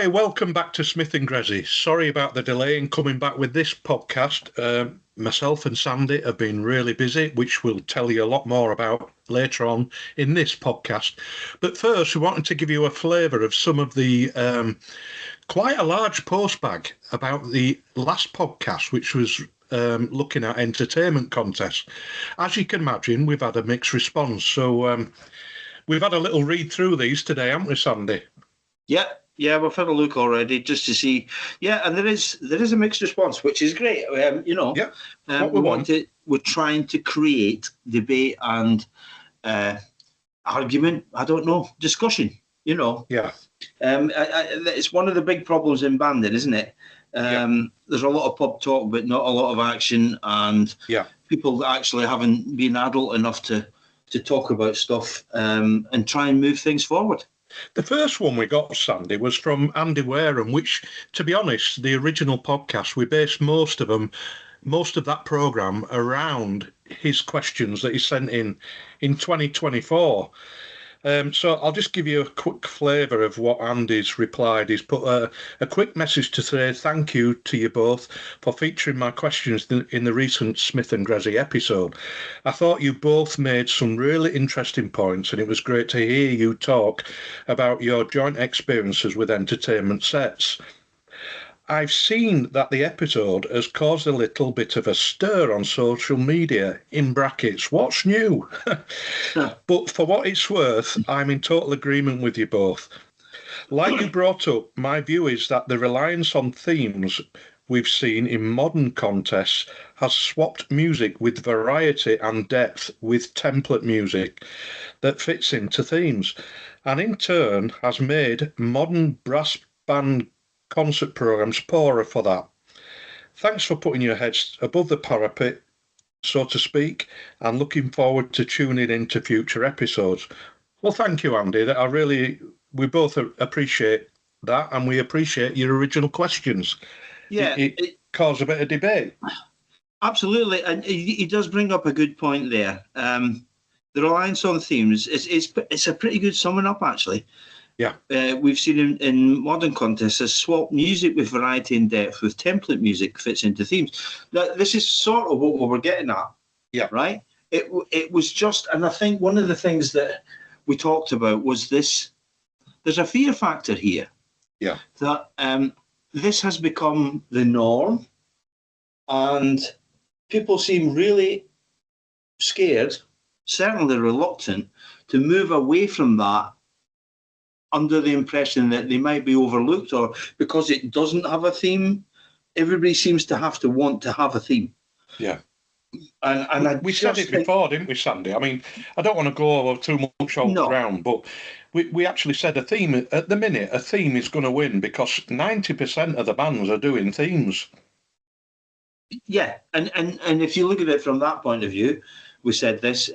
Hi, welcome back to Smith and Grezzy. Sorry about the delay in coming back with this podcast. Myself and Sandy have been really busy, which we'll tell you a lot more about later on in this podcast. But first, we wanted to give you a flavour of some of the quite a large postbag about the last podcast, which was looking at entertainment contests. As you can imagine, we've had a mixed response. So we've had a little read through these today, haven't we, Sandy? Yeah, we've had a look already just to see. Yeah, and there is a mixed response, which is great. We're trying to create debate and argument. I don't know, discussion. Yeah. It's one of the big problems in banding, isn't it? There's a lot of pub talk, but not a lot of action, and people that actually haven't been adult enough to talk about stuff and try and move things forward. The first one we got, Sandy, was from Andy Wareham, which, to be honest, the original podcast, we based most of that programme around his questions that he sent in 2024. So I'll just give you a quick flavour of what Andy's replied. He's put a quick message to say thank you to you both for featuring my questions in the recent Smith and Grezzy episode. I thought you both made some really interesting points, and it was great to hear you talk about your joint experiences with entertainment sets. I've seen that the episode has caused a little bit of a stir on social media, in brackets, what's new? But for what it's worth, I'm in total agreement with you both. Like you brought up, my view is that the reliance on themes we've seen in modern contests has swapped music with variety and depth with template music that fits into themes, and in turn has made modern brass band concert programmes poorer for that. Thanks for putting your heads above the parapet, so to speak, and looking forward to tuning into future episodes. Well, thank you, Andy. We both appreciate that, and we appreciate your original questions. Yeah, it caused a bit of debate. Absolutely, and he does bring up a good point there. The reliance on themes it's a pretty good summing up, actually. Yeah, we've seen in modern contests has swapped music with variety and depth with template music fits into themes. Now, this is sort of what we were getting at. Yeah, right. It was just, and I think one of the things that we talked about was this. There's a fear factor here. Yeah, that this has become the norm, and people seem really scared, certainly reluctant, to move away from that, under the impression that they might be overlooked, or because it doesn't have a theme, everybody seems to have to want to have a theme. Yeah. And we said it before, didn't we, Sandy? I mean, I don't want to go over too much old ground, but we actually said a theme, at the minute, a theme is going to win because 90% of the bands are doing themes. Yeah, and if you look at it from that point of view, we said this,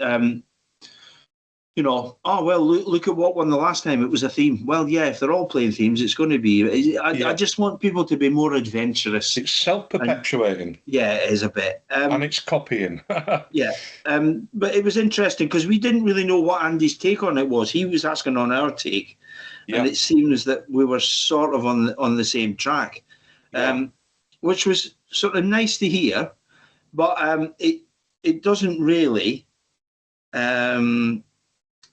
look at what won the last time. It was a theme. Well, yeah, if they're all playing themes, it's going to be. I just want people to be more adventurous. It's self-perpetuating. It is a bit. And it's copying. Yeah. But it was interesting because we didn't really know what Andy's take on it was. He was asking on our take. Yeah. And it seems that we were sort of on the same track, which was sort of nice to hear. But it doesn't really...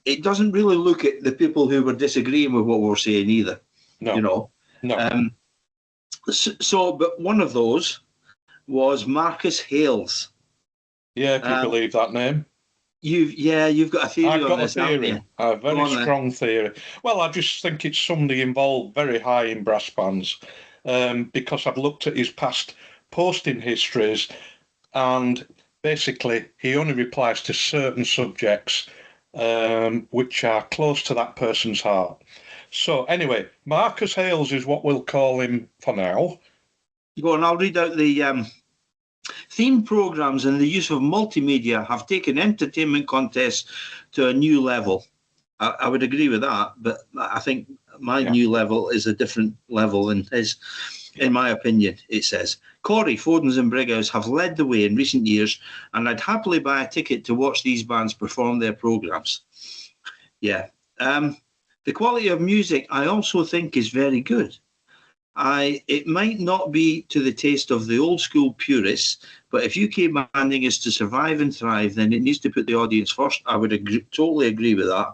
it doesn't really look at the people who were disagreeing with what we're saying either. No. No. But one of those was Marcus Hales. Yeah, if you believe that name. You've got a theory on this, haven't you? A very strong theory. Well, I just think it's somebody involved very high in brass bands, because I've looked at his past posting histories, and basically he only replies to certain subjects which are close to that person's heart. So anyway, Marcus Hales is what we'll call him for now. Go on, I'll read out the theme programs and the use of multimedia have taken entertainment contests to a new level. I would agree with that, but I think my new level is a different level than his. In my opinion, it says, Corey, Fodens and Brighouse have led the way in recent years, and I'd happily buy a ticket to watch these bands perform their programmes. Yeah. The quality of music, I also think, is very good. It might not be to the taste of the old school purists, but if UK banding is to survive and thrive, then it needs to put the audience first. I would totally agree with that.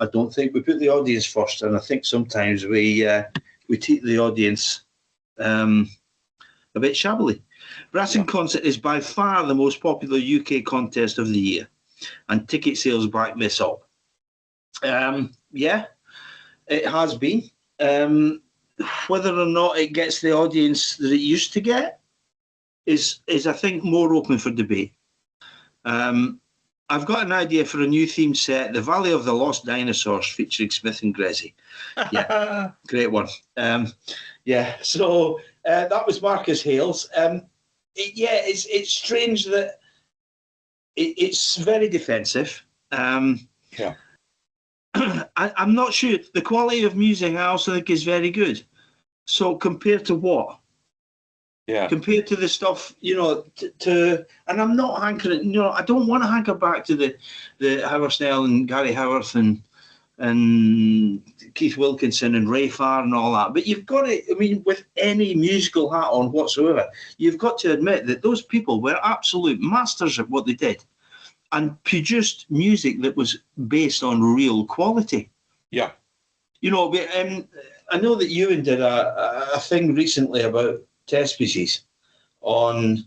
I don't think we put the audience first, and I think sometimes we treat the audience a bit shabbily. Brass in Concert is by far the most popular UK contest of the year, and ticket sales back this up. Yeah, it has been. Whether or not it gets the audience that it used to get is I think more open for debate. I've got an idea for a new theme set, The Valley of the Lost Dinosaurs, featuring Smith and Grezzy. Yeah, great one. So that was Marcus Hales. It's strange that it's very defensive. Yeah. I'm not sure. The quality of music, I also think, is very good. So compared to what? Yeah. Compared to the stuff, and I'm not hankering, I don't want to hanker back to the Howard Snell and Gary Howarth and Keith Wilkinson and Ray Farr and all that. But you've got to, with any musical hat on whatsoever, you've got to admit that those people were absolute masters at what they did and produced music that was based on real quality. Yeah. I know that Ewan did a thing recently about test species on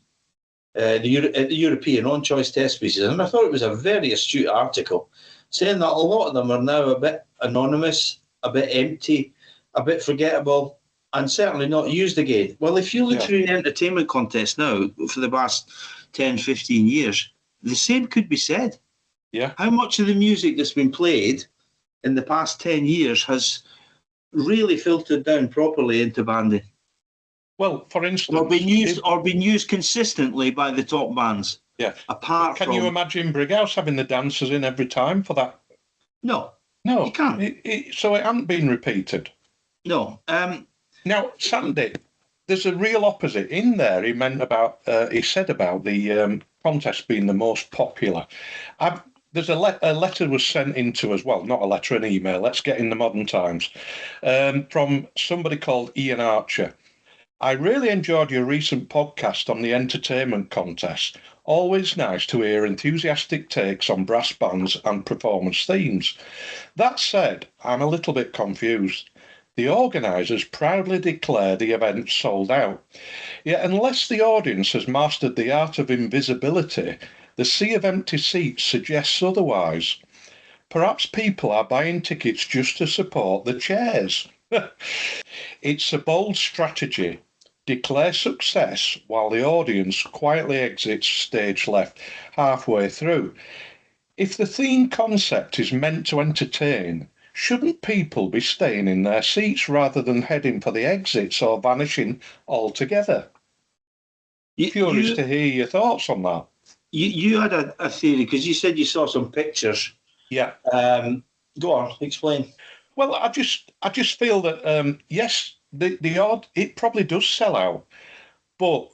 the European on-choice test species, and I thought it was a very astute article, saying that a lot of them are now a bit anonymous, a bit empty, a bit forgettable, and certainly not used again. Well, if you look through an entertainment contest now for the past 10, 15 years, the same could be said. Yeah. How much of the music that's been played in the past 10 years has really filtered down properly into banding? Well, for instance, or been used consistently by the top bands. Yeah. Can you imagine Brighouse having the dancers in every time for that? No, you can't. So it hasn't been repeated. No. Now, Sandy, there's a real opposite in there. He said about the contest being the most popular. There's a letter was sent into as well, not a letter, an email. Let's get in the modern times, from somebody called Ian Archer. I really enjoyed your recent podcast on the entertainment contest. Always nice to hear enthusiastic takes on brass bands and performance themes. That said, I'm a little bit confused. The organisers proudly declare the event sold out. Yet unless the audience has mastered the art of invisibility, the sea of empty seats suggests otherwise. Perhaps people are buying tickets just to support the chairs. It's a bold strategy. Declare success while the audience quietly exits stage left halfway through. If the theme concept is meant to entertain, shouldn't people be staying in their seats rather than heading for the exits or vanishing altogether? Curious to hear your thoughts on that. You had a theory, because you said you saw some pictures. Yeah. Go on, explain. Well, I just feel that yes, it probably does sell out, but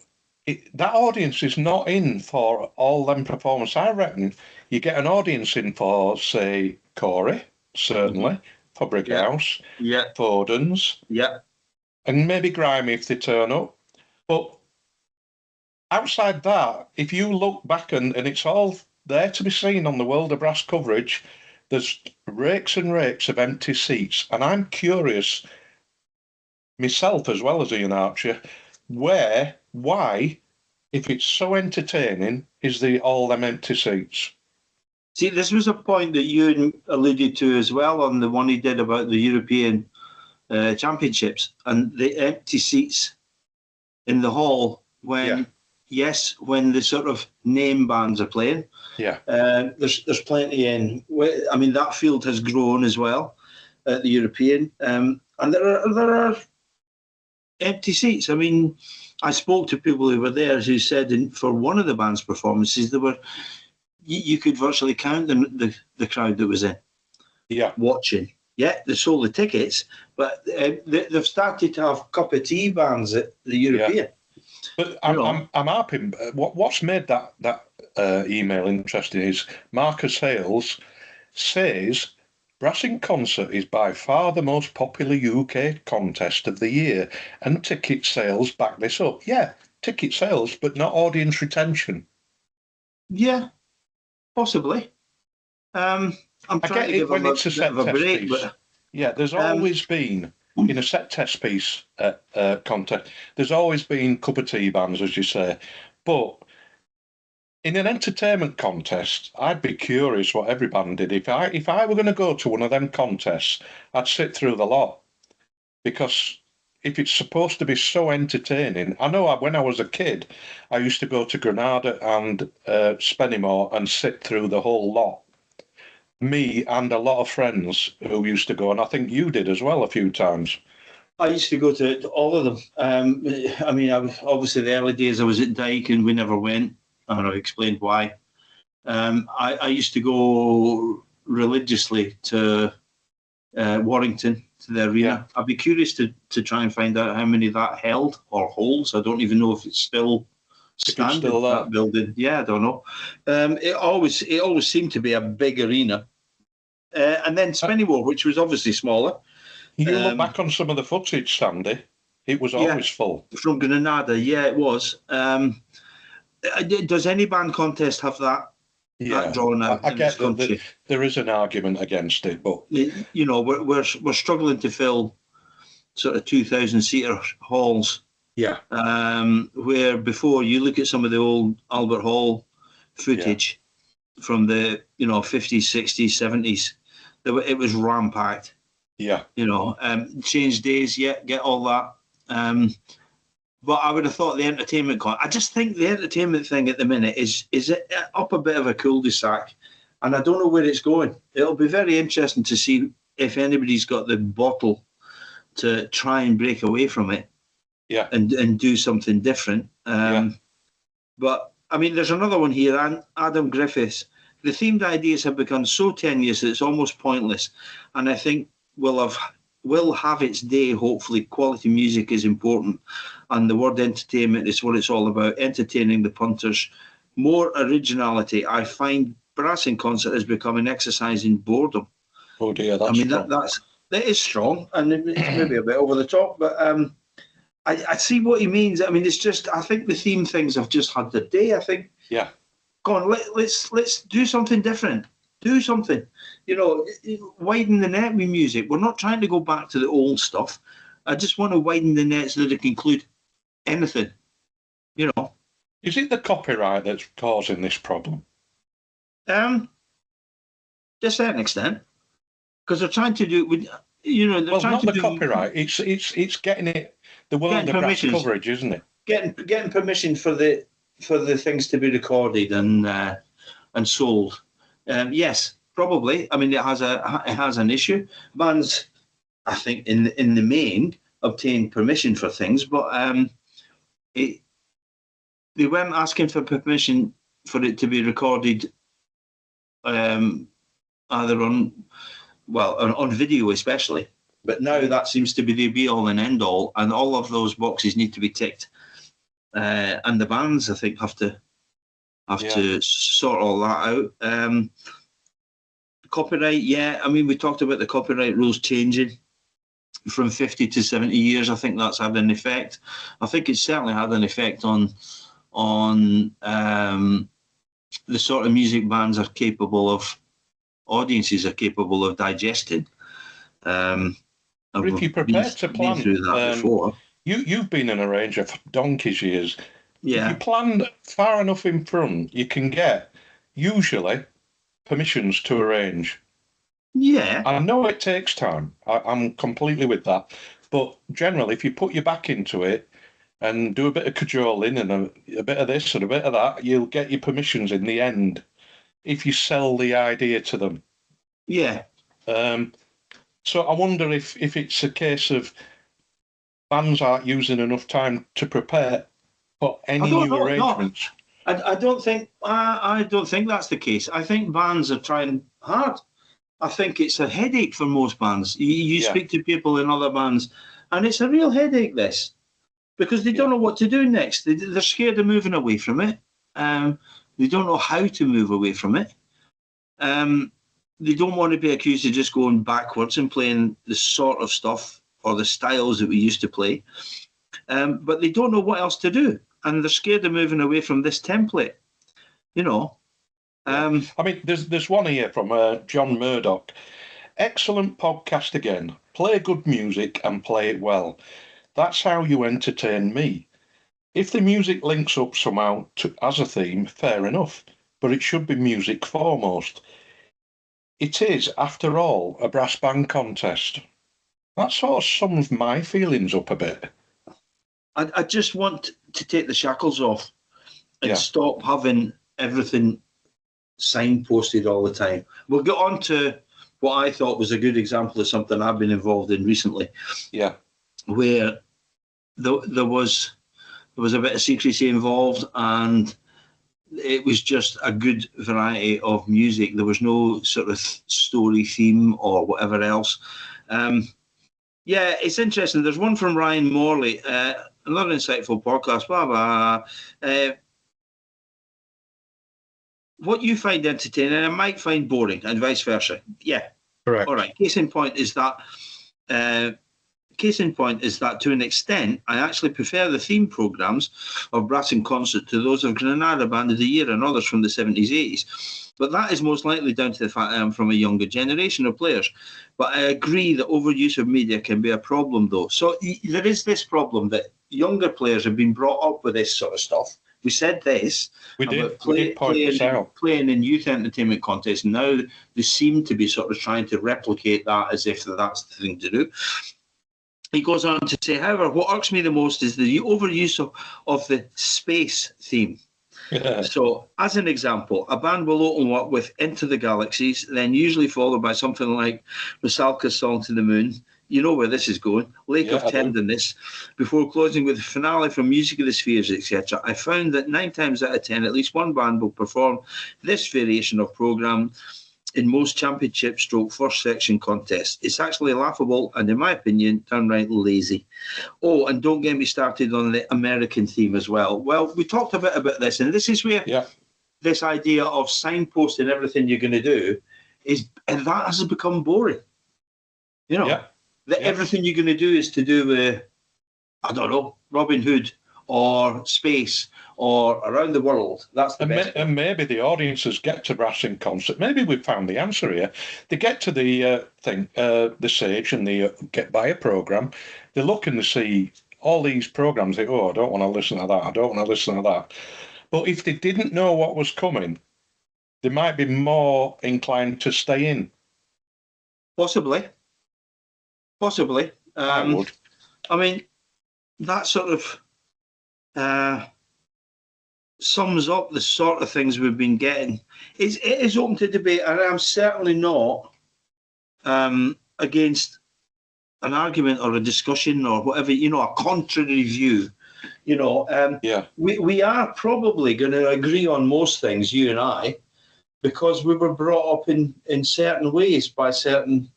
that audience is not in for all them performances. I reckon you get an audience in for, say, Corey, certainly, for Brighouse, Foden's, and maybe Grimy if they turn up. But outside that, if you look back and it's all there to be seen on the World of Brass coverage, there's rakes and rakes of empty seats. And I'm curious, myself as well as Ian Archer, why, if it's so entertaining, is all them empty seats? See, this was a point that you alluded to as well on the one he did about the European Championships and the empty seats in the hall when the sort of name bands are playing. Yeah. There's plenty in. I mean, that field has grown as well at the European, and there are empty seats. I mean, I spoke to people who were there who said for one of the band's performances there were. You could virtually count the crowd that was in, watching. Yeah, they sold the tickets, but they've started to have cup of tea bands at the European. But I'm happy. What's made that email interesting is Marcus Hales says Brass in Concert is by far the most popular UK contest of the year, and ticket sales back this up. Yeah, ticket sales, but not audience retention. Yeah, possibly. I'm I trying get to it give when them a it's a bit set of a test break, piece. but Yeah, there's um, always been, in a set test piece contest, there's always been cup of tea bands, as you say. But in an entertainment contest, I'd be curious what every band did. If I were going to go to one of them contests, I'd sit through the lot, because if it's supposed to be so entertaining, I know when I was a kid, I used to go to Granada and Spennymoor and sit through the whole lot. Me and a lot of friends who used to go, and I think you did as well a few times. I used to go to all of them. I mean, obviously the early days I was at Dyke and we never went, and I've explained why. I used to go religiously to Warrington, to the Yeah, arena. I'd be curious to try and find out how many that held or holds. I don't even know if it's still if it's standing, still there. that building. Yeah, I don't know. It always seemed to be a big arena. And then Spinnywall, which was obviously smaller. You look Um, back on some of the footage, Sandy, it was yeah, always full. from Granada. Yeah, it was. Does any band contest have that Yeah, draw I, now I in this get that country? there is an argument against it, but You know, we're struggling to fill sort of 2,000-seater halls. yeah, Where before you look at some of the old Albert Hall yeah, footage from the 50s, 60s, 70s, it was ram-packed. yeah. Change days, yeah, get all that. But I would have thought the entertainment I just think the entertainment thing at the minute is up a bit of a cul-de-sac, and I don't know where it's going. It'll be very interesting to see if anybody's got the bottle to try and break away from it Yeah, and do something different. yeah. But I mean, there's another one here, and Adam Griffiths. The themed ideas have become so tenuous that it's almost pointless, and I think will have its day. Hopefully, quality music is important, and the word entertainment is what it's all about. Entertaining the punters, more originality. I find brass in concert has become an exercise in boredom. Oh dear, I that's mean strong. that is strong, and it's maybe a bit over the top, but I see what he means. I mean, it's just I think the theme things have just had their day. I think, Yeah, go on, let's do something different. Do something, widen the net with music. We're not trying to go back to the old stuff. I just want to widen the net so that it can include anything. You know, is it the copyright that's causing this problem? um, to a certain extent, because they're trying to do with, they're Well, trying not to the do copyright. It's getting it the world getting of brass permissions, coverage, isn't it? getting permission for the things to be recorded and sold. Yes, probably. I mean, it has an issue. Bands, I think, in the main, obtain permission for things, but it, they weren't asking for permission for it to be recorded either on video especially. But now that seems to be the be all and end all, and all of those boxes need to be ticked. And the bands, I think, have Yeah, to sort all that out. Copyright, yeah. I mean, we talked about the copyright rules changing from 50 to 70 years. I think that's had an effect. I think it's certainly had an effect on the sort of music bands are capable of, audiences are capable of digesting. but if you're Been, prepared to been plan, through that before. you've been an arranger for donkey's years. If you Yeah, plan far enough in front, you can get usually permissions to arrange. yeah, I know it takes time. I'm completely with that. But generally, if you put your back into it and do a bit of cajoling and a bit of this and a bit of that, you'll get your permissions in the end if you sell the idea to them. yeah. Um, so I wonder if it's a case of bands aren't using enough time to prepare for I any don't new know. No, arrangements. I don't think. I don't think that's the case. I think bands are trying hard. I think it's a headache for most bands. You Yeah, speak to people in other bands, and it's a real headache. This because they don't yeah, know what to do next. They're scared of moving away from it. They don't know how to move away from it. Um, they don't want to be accused of just going backwards and playing the sort of stuff or the styles that we used to play. But they don't know what else to do, and they're scared of moving away from this template. You know. I mean, there's one here from John Murdoch. Excellent podcast again. Play good music and play it well. That's how you entertain me. If the music links up somehow as a theme, fair enough, but it should be music foremost. It is, after all, a brass band contest. That sort of sums my feelings up a bit. I just want to take the shackles off and stop having everything signposted all the time. We'll get on to what I thought was a good example of something I've been involved in recently. Yeah. Where there was a bit of secrecy involved, and it was just a good variety of music. There was no sort of story theme or whatever else. Yeah, it's interesting. There's one from Ryan Morley, another insightful podcast, blah, blah. What you find entertaining, I might find boring, and vice versa. Yeah. Correct. All right. Case in point is that to an extent, I actually prefer the theme programmes of Brass in Concert to those of Granada Band of the Year and others from the 70s, 80s. But that is most likely down to the fact I am from a younger generation of players. But I agree that overuse of media can be a problem, though. So there is this problem that younger players have been brought up with this sort of stuff. We said this. We did point this out. Playing in youth entertainment contests. Now they seem to be sort of trying to replicate that as if that's the thing to do. He goes on to say, however, what irks me the most is the overuse of the space theme. Yeah. So, as an example, a band will open up with Into the Galaxies, then usually followed by something like Rusalka's Song to the Moon. You know where this is going. Lake of Tenderness, before closing with the finale from Music of the Spheres, etc. I found that 9 times out of 10, at least one band will perform this variation of programme in most championship stroke first section contests. It's actually laughable and, in my opinion, downright lazy. Oh, and don't get me started on the American theme as well. Well, we talked a bit about this, and this is where this idea of signposting everything you're going to do and that has become boring. You know, that everything you're going to do is to do with, I don't know, Robin Hood or space or around the world. That's the best. And maybe the audiences get to Brass in Concert. Maybe we've found the answer here. They get to the the stage, and they get by a programme. They look and they see all these programmes. They go, I don't want to listen to that. I don't want to listen to that. But if they didn't know what was coming, they might be more inclined to stay in. Possibly. I would. I mean, that sort of sums up the sort of things we've been getting. It is open to debate, and I'm certainly not against an argument or a discussion or whatever, a contrary view. We are probably going to agree on most things, you and I, because we were brought up in certain ways by certain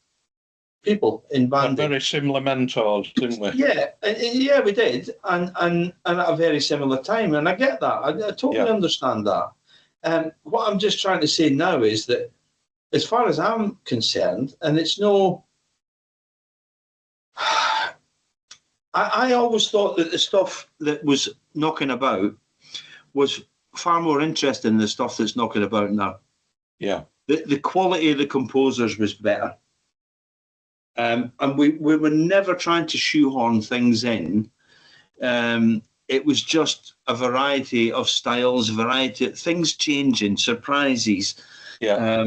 people in banding. Very similar mentors, didn't we? Yeah, we did, and at a very similar time, and I get that. I totally understand that. What I'm just trying to say now is that, as far as I'm concerned, and it's no, I always thought that the stuff that was knocking about was far more interesting than the stuff that's knocking about now. Yeah, the quality of the composers was better. And we were never trying to shoehorn things in. It was just a variety of styles, things changing, surprises. Yeah.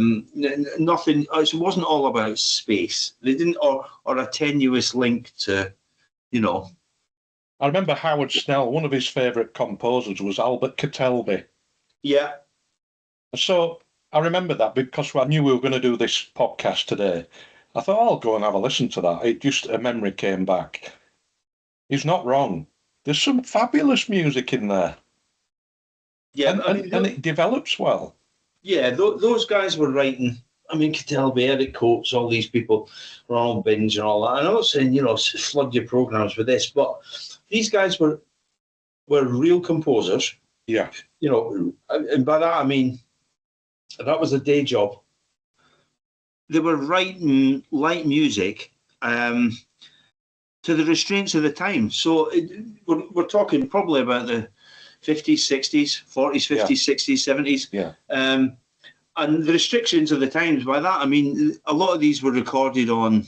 Nothing. It wasn't all about space. They didn't, or a tenuous link to, I remember Howard Snell. One of his favourite composers was Albert Catelby. Yeah. So I remember that because I knew we were going to do this podcast today. I thought, I'll go and have a listen to that. It just, a memory came back. He's not wrong. There's some fabulous music in there. Yeah, and it develops well. Yeah, those guys were writing. I mean, Catelby, Eric Coates, all these people, Ronald Binge and all that. I'm not saying, flood your programs with this, but these guys were real composers. Yeah. And by that I mean that was a day job. they were writing light music to the restraints of the time. So we're talking probably about the 50s, 60s, 40s, 50s, 60s, 70s. Yeah. And the restrictions of the times. By that, I mean, a lot of these were recorded on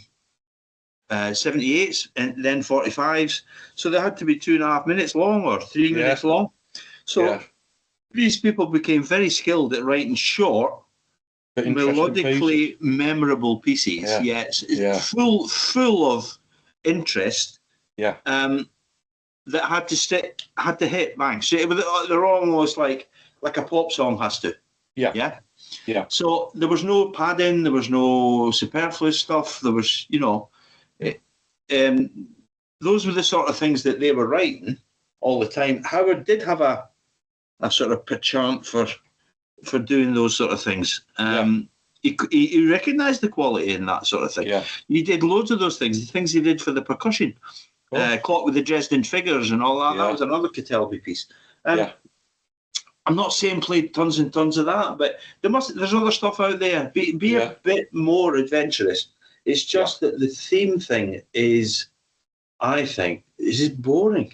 78s and then 45s. So they had to be 2.5 minutes long or 3 minutes long. So these people became very skilled at writing short, melodically memorable pieces. It's full of interest. Yeah. That had to hit bang. So they're almost like a pop song has to. Yeah. Yeah. Yeah. So there was no padding, there was no superfluous stuff. There was, those were the sort of things that they were writing all the time. Howard did have a sort of penchant for doing those sort of things. He recognised the quality in that sort of thing. Yeah. He did loads of those things. The things he did for the percussion, Clock with the Dresden Figures and all that. Yeah. That was another Catalby piece. I'm not saying play tons and tons of that, but there's other stuff out there. Be a bit more adventurous. It's just that the theme thing is, I think, is boring.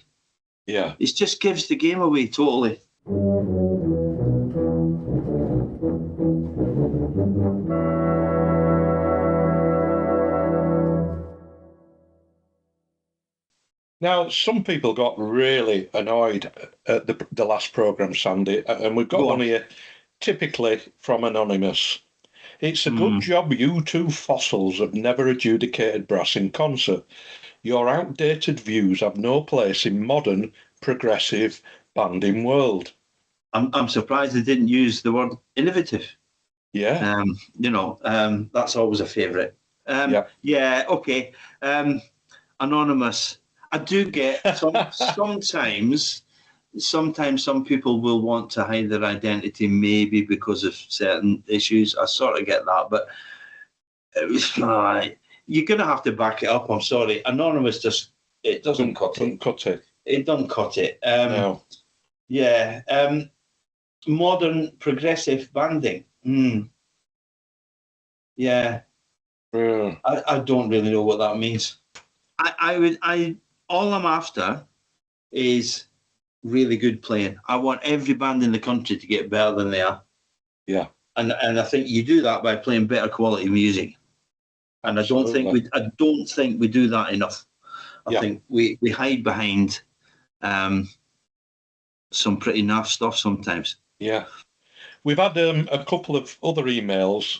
Yeah. It just gives the game away totally. Now, some people got really annoyed at the last programme, Sandy, and we've got one here, typically from Anonymous. It's a good job you two fossils have never adjudicated brass in concert. Your outdated views have no place in modern, progressive banding world. I'm surprised they didn't use the word innovative. Yeah. That's always a favourite. Yeah, okay. Anonymous. I do get sometimes some people will want to hide their identity, maybe because of certain issues. I sort of get that, but you're going to have to back it up. I'm sorry. Anonymous it doesn't cut it. It doesn't cut it. No. Yeah. Modern progressive banding. Yeah. I don't really know what that means. All I'm after is really good playing. I want every band in the country to get better than they are. Yeah. And I think you do that by playing better quality music. And Absolutely. I don't think we do that enough. I think we hide behind some pretty naff stuff sometimes. Yeah. We've had a couple of other emails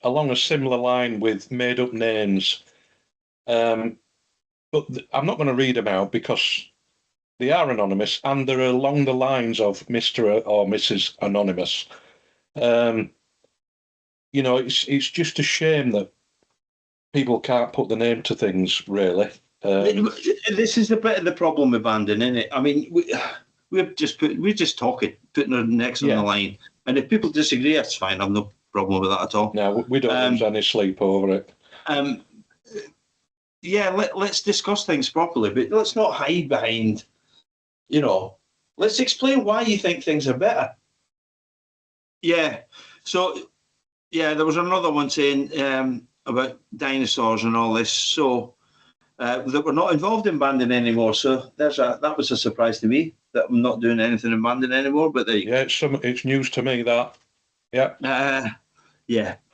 along a similar line with made up names. But I'm not going to read them out because they are anonymous and they're along the lines of Mr. or Mrs. Anonymous. It's just a shame that people can't put the name to things, really. This is a bit of the problem with banding, isn't it? I mean, we're just talking, putting our necks on the line. And if people disagree, that's fine. I've no problem with that at all. No, we don't lose any sleep over it. Let's discuss things properly, but let's not hide behind, let's explain why you think things are better. Yeah. So, there was another one saying about Dinosaurs and all this. So, that we're not involved in banding anymore. So that was a surprise to me that I'm not doing anything in banding anymore. But it's news to me that. Yeah.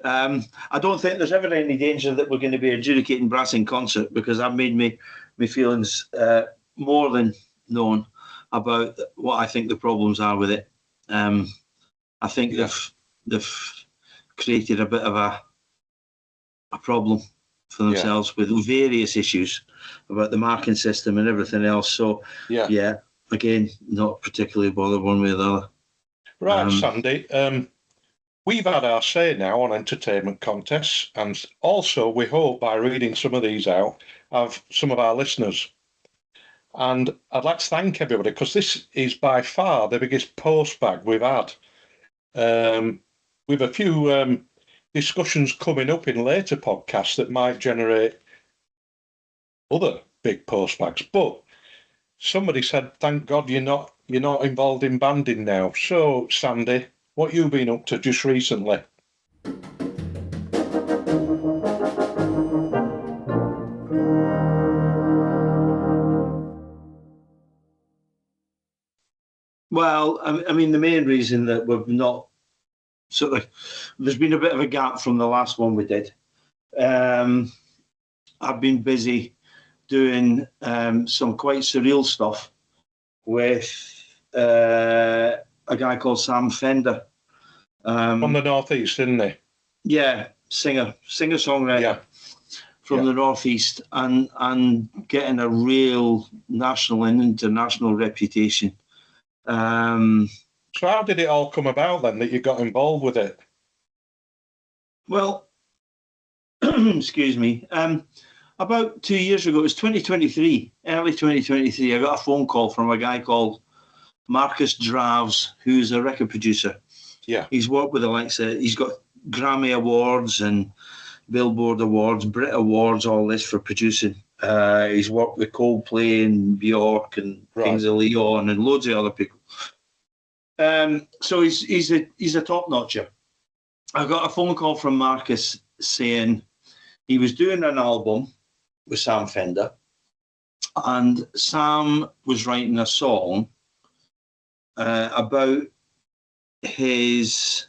I don't think there's ever any danger that we're going to be adjudicating brass in concert because I've made me feelings more than known about what I think the problems are with it. I think they've created a bit of a problem for themselves with various issues about the marking system and everything else. So again, not particularly bothered one way or the other. Right, Sandy. We've had our say now on entertainment contests, and also we hope by reading some of these out of some of our listeners. And I'd like to thank everybody because this is by far the biggest postbag we've had. With a few discussions coming up in later podcasts that might generate other big postbags. But somebody said, "Thank God you're not involved in banding now." So, Sandy, what you been up to just recently? Well, I mean, the main reason that we've not there's been a bit of a gap from the last one we did. I've been busy doing some quite surreal stuff with a guy called Sam Fender. From the Northeast, isn't he? Yeah, singer-songwriter. Yeah. From the Northeast, and getting a real national and international reputation. So how did it all come about then that you got involved with it? Well, excuse me. About 2 years ago, it was 2023, early 2023, I got a phone call from a guy called Marcus Draves, who's a record producer. Yeah. He's worked with the likes of, he's got Grammy Awards and Billboard Awards, Brit Awards, all this for producing. He's worked with Coldplay and Bjork and Kings of Leon and loads of other people. So he's a top notcher. I got a phone call from Marcus saying he was doing an album with Sam Fender, and Sam was writing a song about his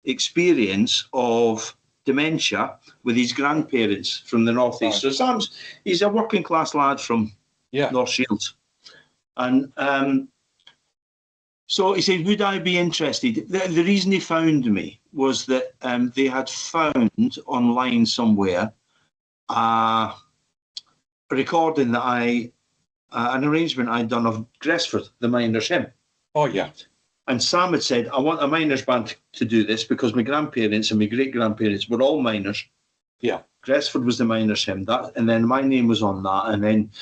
experience of dementia with his grandparents from the Northeast. So he's a working class lad from North Shields. And so he said, would I be interested? The reason he found me was that they had found online somewhere a recording that an arrangement I'd done of Gresford, the Miners' Hymn. Oh, yeah. And Sam had said, I want a miners band to do this because my grandparents and my great-grandparents were all miners. Yeah. Gresford was the Miners' Hymn. And then my name was on that. And then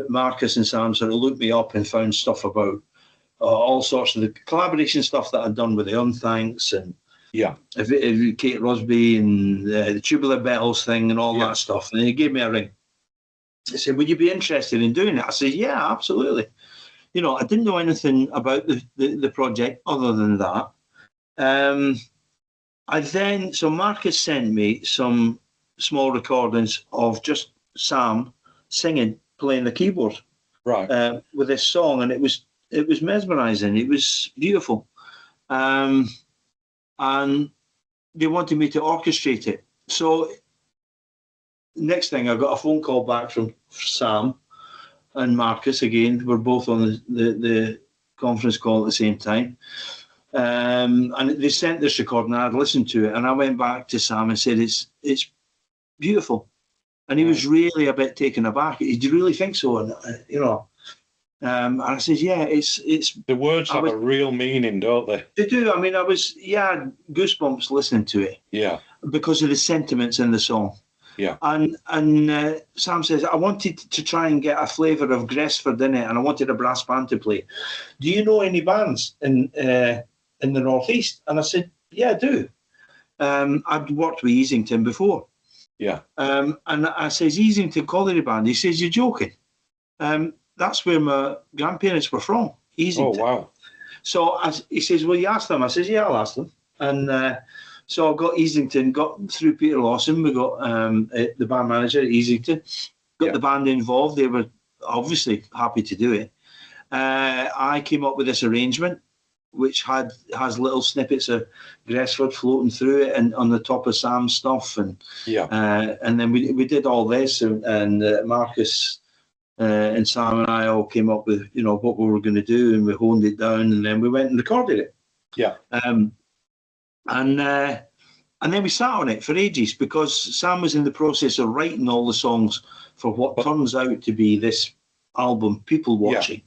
Marcus and Sam sort of looked me up and found stuff about all sorts of the collaboration stuff that I'd done with the Unthanks and Kate Rosby and the Tubular Bells thing and all that stuff. And he gave me a ring. He said, would you be interested in doing it? I said, yeah, absolutely. You know, I didn't know anything about the project other than that. So Marcus sent me some small recordings of just Sam singing, playing the keyboard, with this song, and it was mesmerising. It was beautiful, and they wanted me to orchestrate it. So next thing, I got a phone call back from Sam and Marcus again. We're both on the conference call at the same time. And they sent this recording, and I'd listened to it, and I went back to Sam and said, it's beautiful. And he was really a bit taken aback. Do you really think so? And, and I said, yeah, it's... The words have a real meaning, don't they? They do. I mean, I had goosebumps listening to it. Yeah. Because of the sentiments in the song. Yeah. And Sam says, I wanted to try and get a flavour of Gresford in it, and I wanted a brass band to play. Do you know any bands in the Northeast? And I said, yeah, I do. I'd worked with Easington before. Yeah. And I says, Easington Colliery Band. He says, you're joking. That's where my grandparents were from, Easington. Oh, wow. So he says, well, you ask them. I says, yeah, I'll ask them. And so I got Easington, got through Peter Lawson. We got the band manager at Easington, got the band involved. They were obviously happy to do it. I came up with this arrangement, which has little snippets of Gresford floating through it and on the top of Sam's stuff. And then we did all this, and Marcus and Sam and I all came up with, what we were going to do, and we honed it down, and then we went and recorded it. Yeah. And then we sat on it for ages because Sam was in the process of writing all the songs for what turns out to be this album, People Watching,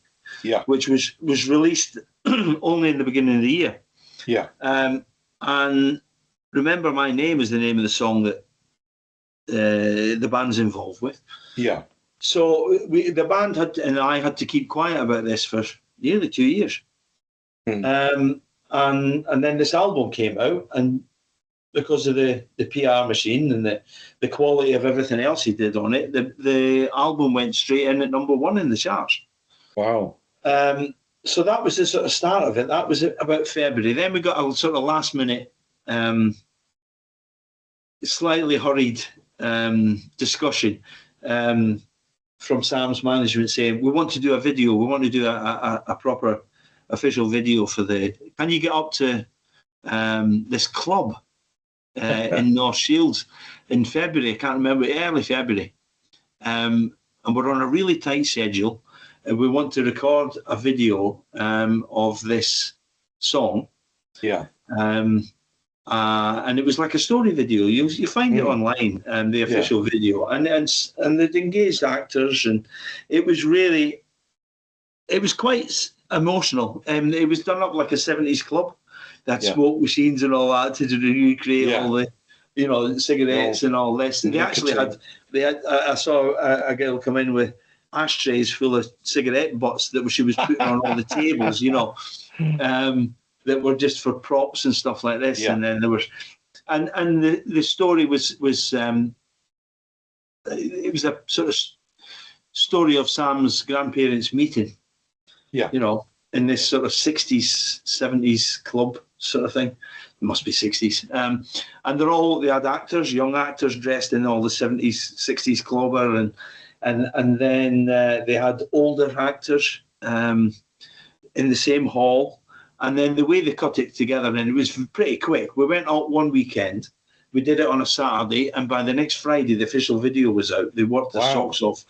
which was released only in the beginning of the year. Yeah. And Remember My Name is the name of the song that the band's involved with. Yeah. So the band I had to keep quiet about this for nearly 2 years. And then this album came out, and because of the PR machine and the quality of everything else he did on it, the album went straight in at #1 in the charts. Wow. So that was the sort of start of it. That was about February. Then we got a sort of last minute, slightly hurried discussion from Sam's management saying, we want to do a video. We want to do a proper official video for the. Can you get up to this club in North Shields in February? I can't remember, early February. And we're on a really tight schedule. And we want to record a video of this song. Yeah. And it was like a story video. You find it online, the official video, and they'd engaged actors, and it was quite emotional. And it was done up like a 70s club. That smoke machines and all that to recreate all the, cigarettes and all this. And they actually had. I saw a girl come in with ashtrays full of cigarette butts that she was putting on all the tables, that were just for props and stuff like this. And then there was, and the story was it was a sort of story of Sam's grandparents meeting. Yeah. In this sort of 60s, 70s club sort of thing. It must be 60s. And they had actors, young actors dressed in all the 70s, 60s clobber, and then they had older actors in the same hall. And then the way they cut it together, and it was pretty quick. We went out one weekend, we did it on a Saturday, and by the next Friday, the official video was out. They worked the socks off.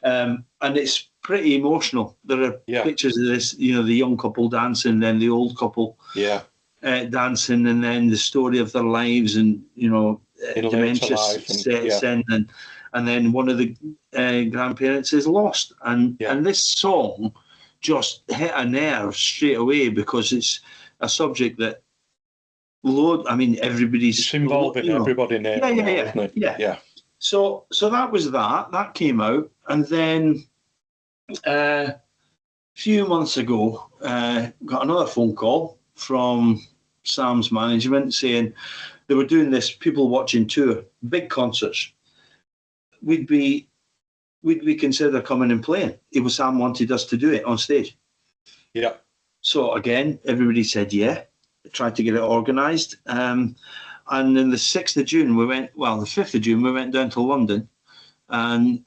And it's pretty emotional. There are pictures of this, the young couple dancing, then the old couple dancing, and then the story of their lives, and, dementia sets in, and then one of the grandparents is lost. And this song just hit a nerve straight away, because it's a subject that everybody's it's involving everybody now. Isn't it? Yeah. So that was that came out, and then a few months ago, got another phone call from Sam's management saying they were doing this people watching tour, big concerts. We'd we consider coming and playing. Sam wanted us to do it on stage. Yeah. So again, everybody said tried to get it organised. And then the 6th of June, the 5th of June, we went down to London, and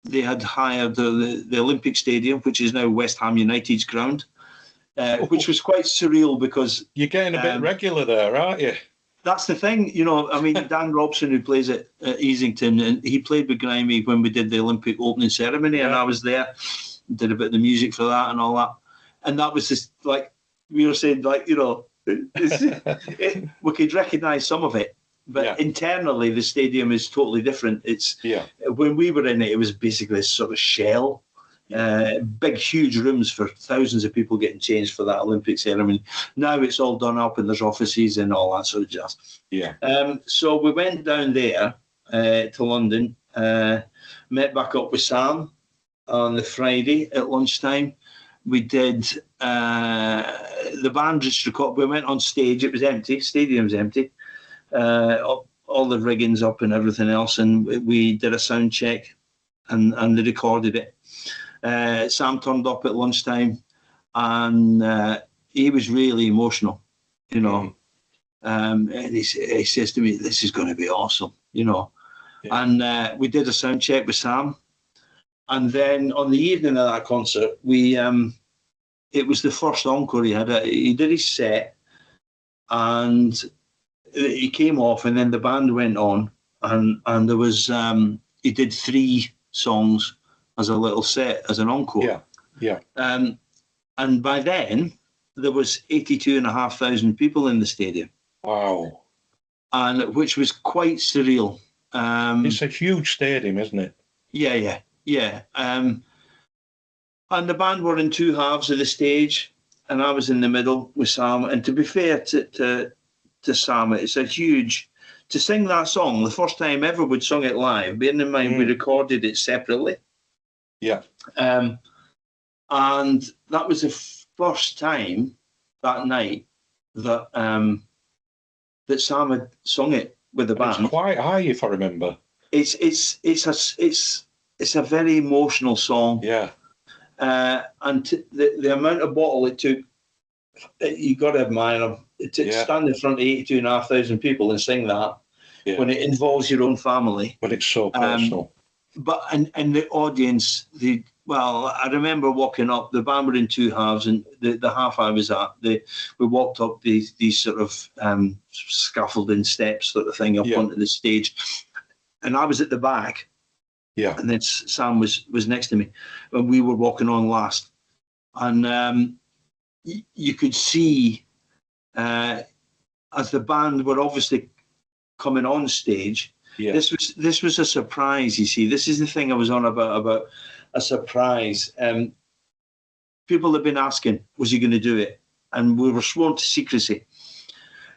they had hired the Olympic Stadium, which is now West Ham United's ground, which was quite surreal because... You're getting a bit regular there, aren't you? That's the thing, Dan Robson, who plays at Easington, and he played with Grimy when we did the Olympic opening ceremony, and I was there, did a bit of the music for that and all that. And that was just like, we were saying, like, we could recognise some of it, but internally the stadium is totally different. It's when we were in it, it was basically a sort of shell. Big, huge rooms for thousands of people getting changed for that Olympic ceremony. Now it's all done up and there's offices and all that sort of jazz. So we went down there to London, met back up with Sam on the Friday at lunchtime. We did the band just recorded. We went on stage. It was empty. Stadium's empty. All the rigging's up and everything else, and we did a sound check, and they recorded it. Sam turned up at lunchtime, and he was really emotional, and he says to me, "This is going to be awesome," And we did a sound check with Sam, and then on the evening of that concert, it was the first encore he had. He did his set, and he came off, and then the band went on, and there was he did 3 songs as a little set, as an encore. And by then, there was 82,500 people in the stadium. Wow. And which was quite surreal. It's a huge stadium, isn't it? Yeah. And the band were in 2 halves of the stage, and I was in the middle with Sam. And to be fair to Sam, it's a huge... To sing that song, the first time ever we'd sung it live, bearing in mind we recorded it separately. And that was the first time that night that that Sam had sung it with the band. It's quite high, if I remember. It's a very emotional song. And the amount of bottle it took, you got to admire them. To stand in front of 82,500 people and sing that when it involves your own family. But it's so personal. But and the audience, well, I remember walking up. The band were in two halves, and the half I was at, we walked up these sort of scaffolding steps sort of thing up onto the stage, and I was at the back. Yeah. And then Sam was next to me, and we were walking on last, and you could see as the band were obviously coming on stage. Yeah. This was a surprise. You see, this is the thing I was on about a surprise. People have been asking, was he going to do it? And we were sworn to secrecy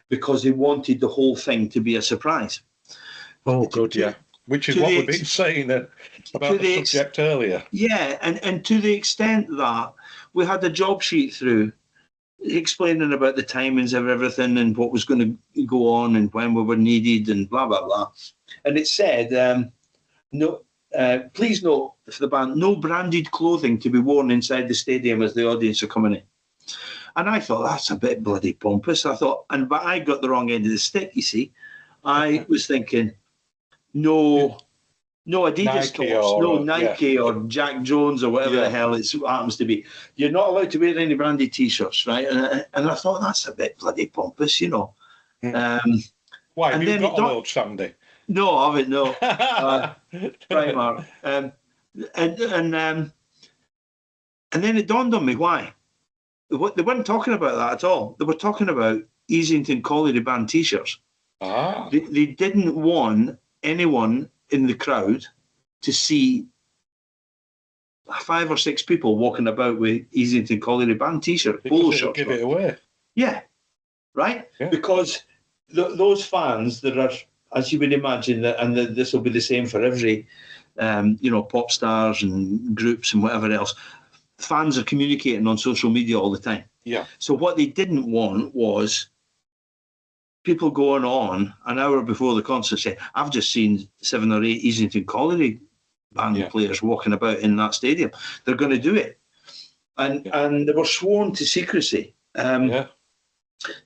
because they wanted the whole thing to be a surprise. Oh, good, yeah. Which is what we've been saying about the subject earlier. Yeah, and to the extent that we had a job sheet through explaining about the timings of everything and what was going to go on and when we were needed and blah, blah, blah. And it said, no, please note for the band, no branded clothing to be worn inside the stadium as the audience are coming in. And I thought, that's a bit bloody pompous. I thought, but I got the wrong end of the stick, you see. I was thinking, no Adidas Nike tops, no Nike or Jack Jones or whatever the hell it happens to be. You're not allowed to wear any branded T-shirts, right? And I thought, that's a bit bloody pompous, you know. Why, have you got a load, Sandy? No, I haven't, no. Primark. And then it dawned on me why. They weren't talking about that at all. They were talking about Easington Colliery Band T-shirts. Ah. They didn't want anyone in the crowd to see 5 or 6 people walking about with Easington Colliery Band T-shirt, polo shirts. Give it away. Yeah, right? Yeah. Because those fans that are, as you would imagine, and this will be the same for every, pop stars and groups and whatever else, fans are communicating on social media all the time. Yeah. So what they didn't want was people going on an hour before the concert saying, I've just seen 7 or 8 Easington Colliery band players walking about in that stadium. They're going to do it. And they were sworn to secrecy. The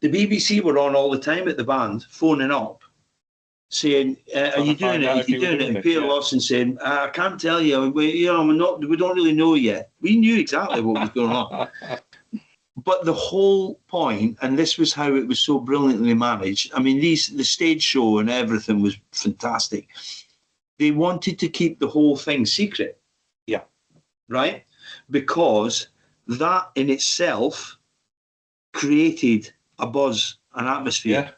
BBC were on all the time at the band, phoning up, saying, are you doing it? Are you doing it? And Peter Lawson saying, I can't tell you. We don't really know yet. We knew exactly what was going on. But the whole point, and this was how it was so brilliantly managed, I mean, the stage show and everything was fantastic. They wanted to keep the whole thing secret. Yeah. Right? Because that in itself created a buzz, an atmosphere. Yeah,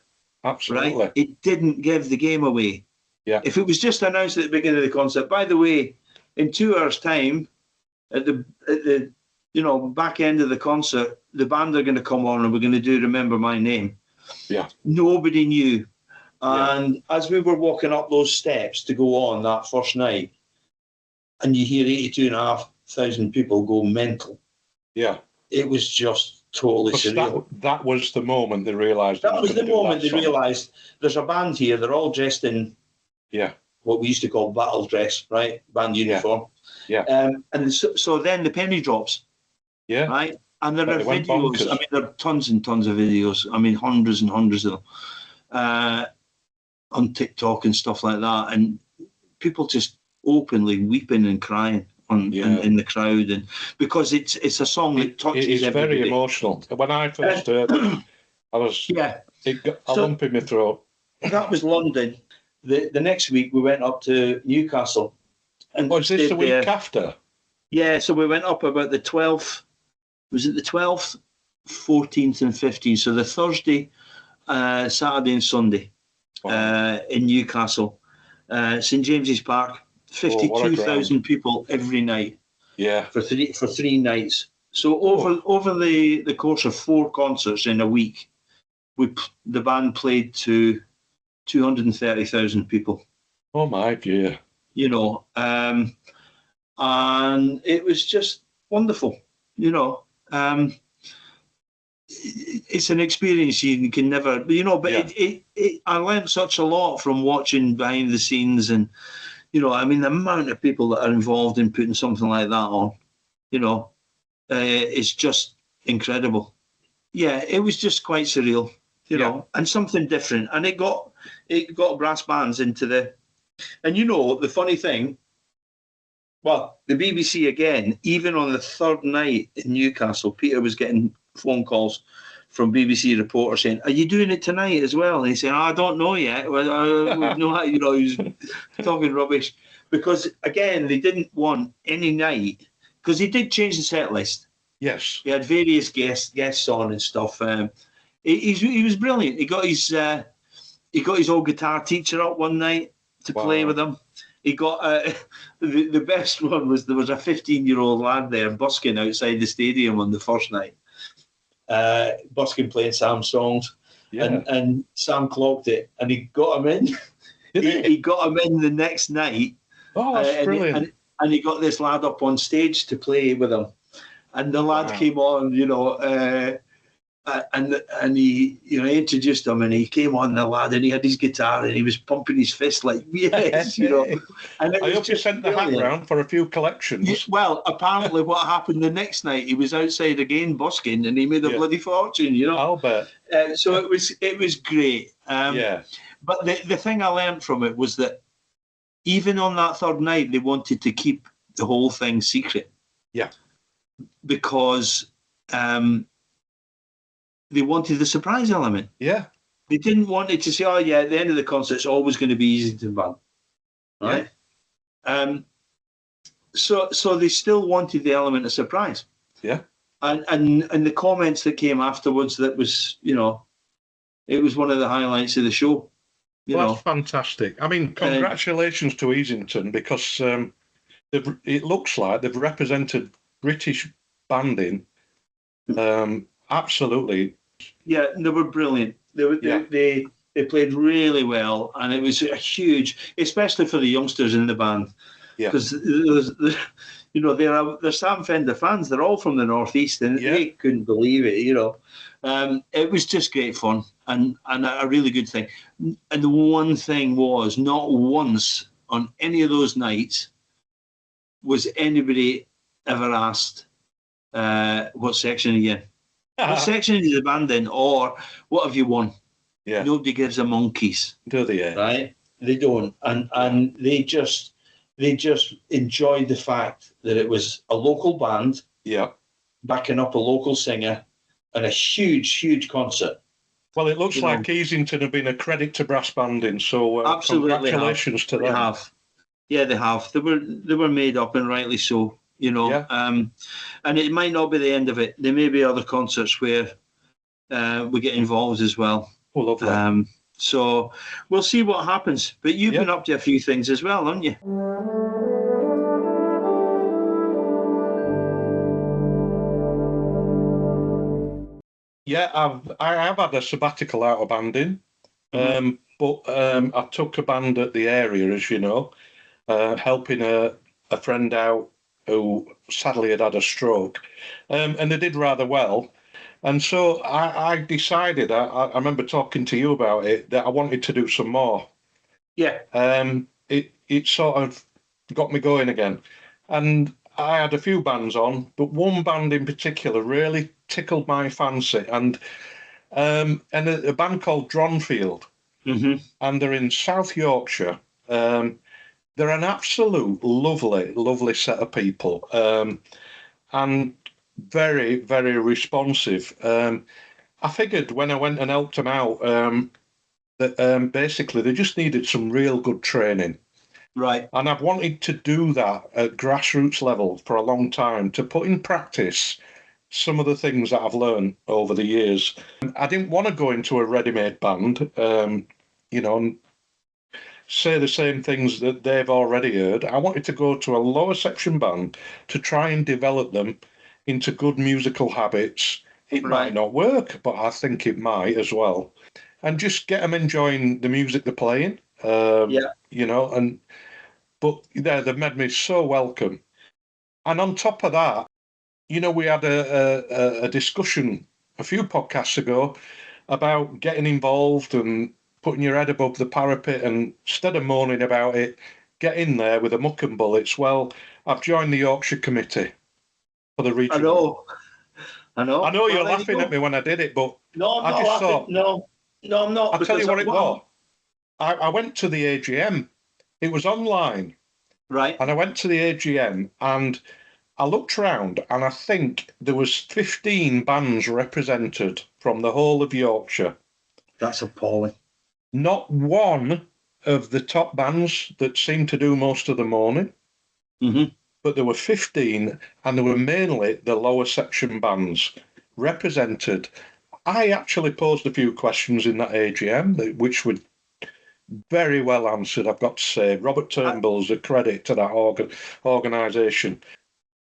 absolutely. Right? It didn't give the game away. Yeah. If it was just announced at the beginning of the concert, by the way, in 2 hours' time, at the back end of the concert, the band are going to come on and we're going to do Remember My Name. Yeah. Nobody knew. And as we were walking up those steps to go on that first night, and you hear 82,500 people go mental. Yeah. It was just totally surreal. That was the moment they realised. That was the moment they realised there's a band here, they're all dressed in what we used to call battle dress, right? Band uniform. Yeah. And so then the penny drops. Yeah. Right? And there are videos. I mean, there are tons and tons of videos. I mean, hundreds and hundreds of them on TikTok and stuff like that. And people just openly weeping and crying in the crowd. And because it's a song that touches everybody. It's very emotional. When I first heard it, I was it got a lump in my throat. That was London. The next week we went up to Newcastle. And was this the week after? Yeah, so we went up about the 12th. Was it the 12th, 14th and 15th? So the Thursday, Saturday and Sunday in Newcastle. St James's Park, 52,000 people every night. Yeah. For three nights. So over the course of 4 concerts in a week, the band played to 230,000 people. Oh my dear. And it was just wonderful. It's an experience you can never, but I learned such a lot from watching behind the scenes, and the amount of people that are involved in putting something like that on, it's just incredible. Yeah, it was just quite surreal, and something different, and it got brass bands into the, and the funny thing, Well, the BBC again, even on the third night in Newcastle, Peter was getting phone calls from BBC reporters saying, "Are you doing it tonight as well?" And he said, "I don't know yet. Well, we've no, he was talking rubbish because again, they didn't want any night because he did change the set list. Yes. He had various guests on and stuff. He was brilliant. He got his old guitar teacher up one night to play with him. He got the best one was there was a 15-year-old lad there busking outside the stadium on the first night. Busking playing Sam's songs, and Sam clocked it, and he got him in. He got him in the next night. Oh, that's brilliant! And he got this lad up on stage to play with him, and the lad came on, and he, introduced him, and he came on, the lad, and he had his guitar, and he was pumping his fist like, yes, And I hope you sent the hat round for a few collections. Well, apparently what happened the next night, he was outside again busking, and he made a bloody fortune, I'll bet. So it was great. But the thing I learned from it was that even on that third night, they wanted to keep the whole thing secret. Yeah. Because they wanted the surprise element. Yeah. They didn't want it to say, "Oh yeah, at the end of the concert, it's always going to be Easington Band." Right? Yeah. So they still wanted the element of surprise. Yeah. And the comments that came afterwards, that was, it was one of the highlights of the show. That's fantastic. I mean, congratulations to Easington, because it looks like they've represented British banding absolutely. Yeah, they were brilliant. They played really well, and it was a huge, especially for the youngsters in the band, because they're Sam Fender fans. They're all from the northeast, and they couldn't believe it. It was just great fun and a really good thing. And the one thing was, not once on any of those nights was anybody ever asked, "What section are you in? What section is the band in? Or what have you won?" Yeah. Nobody gives a monkeys. Do they? Right? They don't. And they just enjoyed the fact that it was a local band. Yeah. Backing up a local singer, and a huge, huge concert. Well, it looks like Easington have been a credit to brass banding, so absolutely congratulations to them. They have. Yeah, they have. They were made up, and rightly so. And it might not be the end of it. There may be other concerts where we get involved as well. Oh, lovely. So we'll see what happens. But you've been up to a few things as well, haven't you? Yeah, I have had a sabbatical out of banding, but I took a band at the area, as you know, helping a friend out who sadly had a stroke, and they did rather well. And so I decided, I remember talking to you about it, that I wanted to do some more. Yeah. It sort of got me going again. And I had a few bands on, but one band in particular really tickled my fancy. And a band called Dronfield. Mm-hmm. And they're in South Yorkshire. They're an absolute lovely, lovely set of people. And very, very responsive. I figured when I went and helped them out that basically they just needed some real good training. Right. And I've wanted to do that at grassroots level for a long time, to put in practice some of the things that I've learned over the years. I didn't want to go into a ready-made band, and say the same things that they've already heard. I wanted to go to a lower section band to try and develop them into good musical habits. It might not work, but I think it might as well. And just get them enjoying the music they're playing. But they've made me so welcome. And on top of that, we had a discussion a few podcasts ago about getting involved and putting your head above the parapet, and instead of moaning about it, get in there with a muck and bullets. Well, I've joined the Yorkshire Committee for the regional. I know. I know you're laughing at me when I did it, but no, I'm not laughing. No, I'm not. I'll tell you what it was. I went to the AGM. It was online. Right. And I went to the AGM and I looked round and I think there was 15 bands represented from the whole of Yorkshire. That's appalling. Not one of the top bands that seemed to do most of the morning, but there were 15, and there were mainly the lower section bands represented. I actually posed a few questions in that AGM, which were very well answered, I've got to say. Robert Turnbull's a credit to that organisation.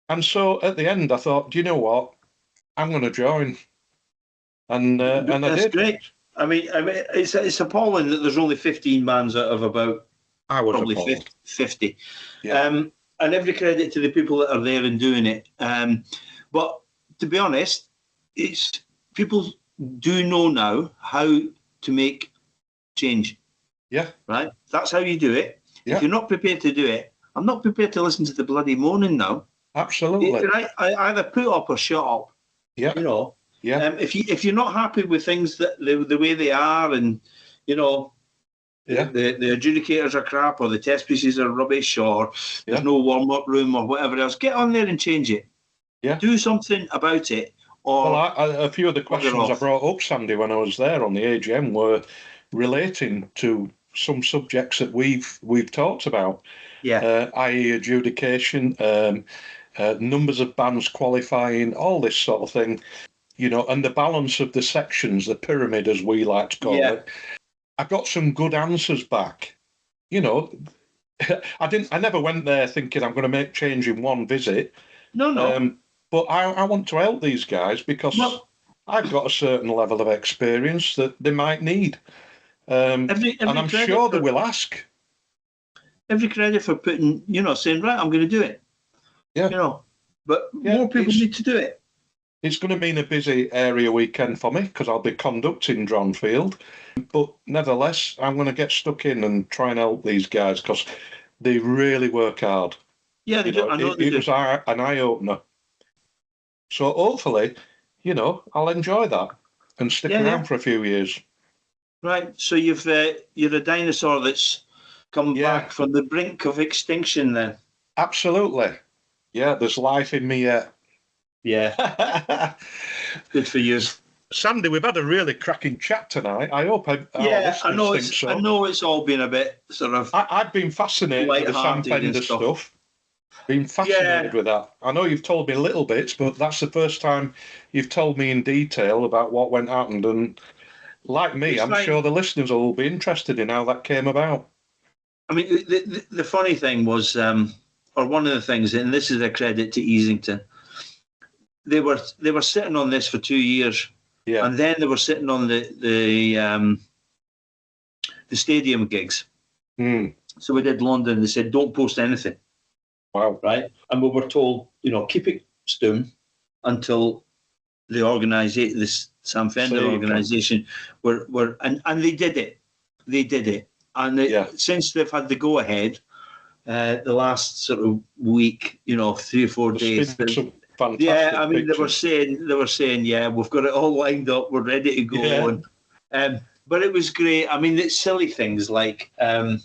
And so at the end, I thought, do you know what? I'm going to join. And I did. That's great. I mean, it's appalling that there's only 15 bands out of about probably appalled. 50. Yeah. And every credit to the people that are there and doing it. But to be honest, it's people do know now how to make change. Yeah. Right? That's how you do it. Yeah. If you're not prepared to do it, I'm not prepared to listen to the bloody moaning now. Absolutely. Right? I either put up or shut up. Yeah. You know. Yeah. If you're not happy with things that the way they are, and you know, yeah. the adjudicators are crap, or the test pieces are rubbish, or there's no warm up room, or whatever else, get on there and change it. Yeah. Do something about it. Or well, a few of the questions I brought up, Sandy, when I was there on the AGM were relating to some subjects that we've talked about. Yeah. I.e. adjudication, numbers of bands qualifying, all this sort of thing. You know, and the balance of the sections, the pyramid, as we like to call it. I got some good answers back. You know, I never went there thinking I'm going to make change in one visit. No. But I want to help these guys because I've got a certain level of experience that they might need. And I'm sure they will ask. Every credit for putting, saying, right, I'm going to do it. Yeah. But more people need to do it. It's going to mean a busy area weekend for me because I'll be conducting Dronfield. But nevertheless, I'm going to get stuck in and try and help these guys because they really work hard. Yeah, they do. I know they do. It was an eye-opener. So hopefully, I'll enjoy that and stick around for a few years. Right. So you're a dinosaur that's come back from the brink of extinction then? Absolutely. Yeah, there's life in me yet. Yeah. Good for you. Sandy, we've had a really cracking chat tonight. I hope I know it's all been a bit sort of I've been fascinated with the Sam Fender stuff. Been fascinated with that. I know you've told me little bits, but that's the first time you've told me in detail about what happened. And like me, I'm sure the listeners will be interested in how that came about. I mean, the funny thing was, or one of the things, and this is a credit to Easington, they were sitting on this for 2 years, and then they were sitting on the stadium gigs. So we did London. They said, don't post anything. Wow. Right. And we were told, keep it stum until the this Sam Fender organisation were and they did it. They did it. And since they've had the go ahead, the last sort of week, 3 or 4 days. I mean, they were saying, yeah, we've got it all lined up, we're ready to go. And but it was great. I mean, it's silly things like I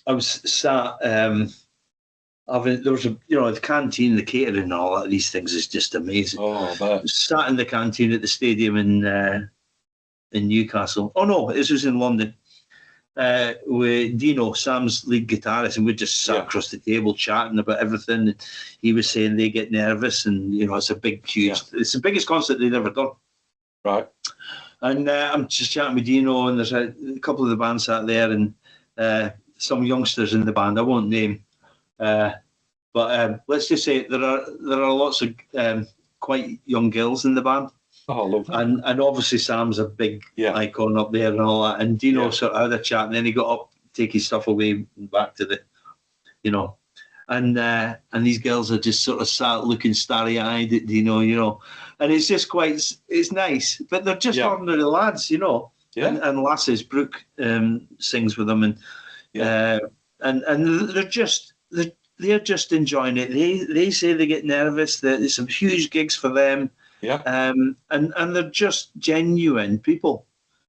was sat there was the canteen, the catering and all that, these things is just amazing. Oh, but sat in the canteen at the stadium in Newcastle. Oh no, this was in London. With Dino, Sam's lead guitarist, and we just sat across the table chatting about everything. And he was saying they get nervous, and it's a big, huge. It's the biggest concert they'd ever done. Right. And I'm just chatting with Dino, and there's a couple of the band sat there, and some youngsters in the band. I won't name, but let's just say there are lots of quite young girls in the band. Oh, lovely. And obviously Sam's a big icon up there and all that. And Dino sort of had a chat, and then he got up, take his stuff away back to the, and these girls are just sort of sat looking starry-eyed at Dino, and it's just it's nice. But they're just ordinary lads, and lasses. Brooke sings with them, and they're just enjoying it. They say they get nervous. There's some huge gigs for them. Yeah. And they're just genuine people.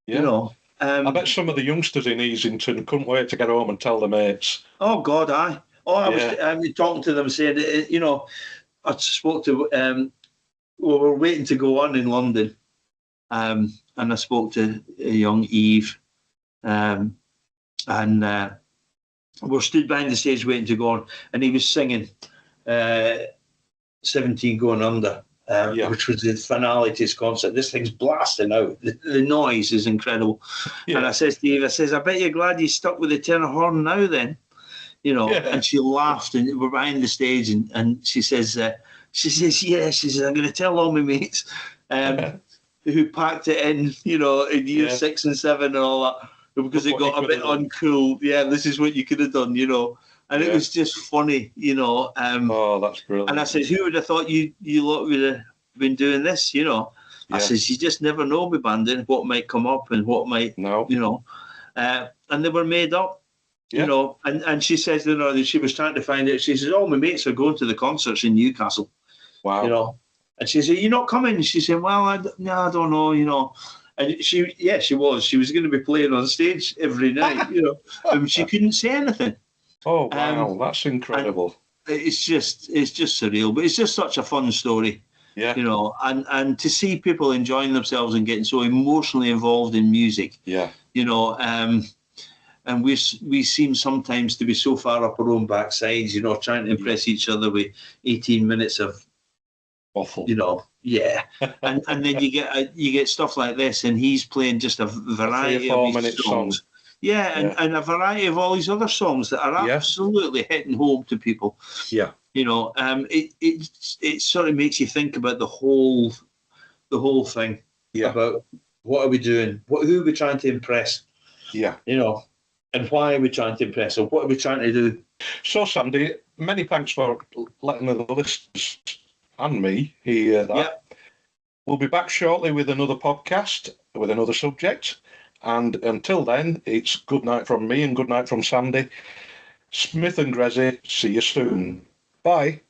I bet some of the youngsters in Easington couldn't wait to get home and tell their mates. Oh God, aye. Oh, I was talking to them, saying, I spoke to, we were waiting to go on in London, and I spoke to young Eve, and we're stood behind the stage waiting to go on, and he was singing 17 Going Under, which was the finale to his concert. This thing's blasting out. The noise is incredible. Yeah. And I says to Eve, I bet you're glad you stuck with the tenor horn now then. And she laughed, and we're behind the stage, and she says, yeah, she says, I'm going to tell all my mates who packed it in, in year 6 and 7 and all that, because it got a bit uncool. Yeah, this is what you could have done, And it was just funny, oh, that's brilliant. And I says, who would have thought you lot would have been doing this, I says, you just never know with banding what might come up and what might, and they were made up. And she says, that she was trying to find it. She says, all my mates are going to the concerts in Newcastle. Wow. And she said, you're not coming? She said, well, I don't know, And she was. She was going to be playing on stage every night, and she couldn't say anything. Oh, wow, that's incredible. It's just surreal, but it's just such a fun story. Yeah. And to see people enjoying themselves and getting so emotionally involved in music. Yeah. And we seem sometimes to be so far up our own backsides, trying to impress each other with 18 minutes of awful. And then you get stuff like this, and he's playing just a variety of his songs. And a variety of all these other songs that are absolutely hitting home to people. Yeah. It sort of makes you think about the whole thing. Yeah. About what are we doing? Who are we trying to impress? Yeah. And why are we trying to impress, or what are we trying to do? So, Sandy, many thanks for letting the listeners and me hear that. Yep. We'll be back shortly with another podcast, with another subject. And until then, it's good night from me and good night from Sandy. Smith and Grezzy, see you soon. Bye.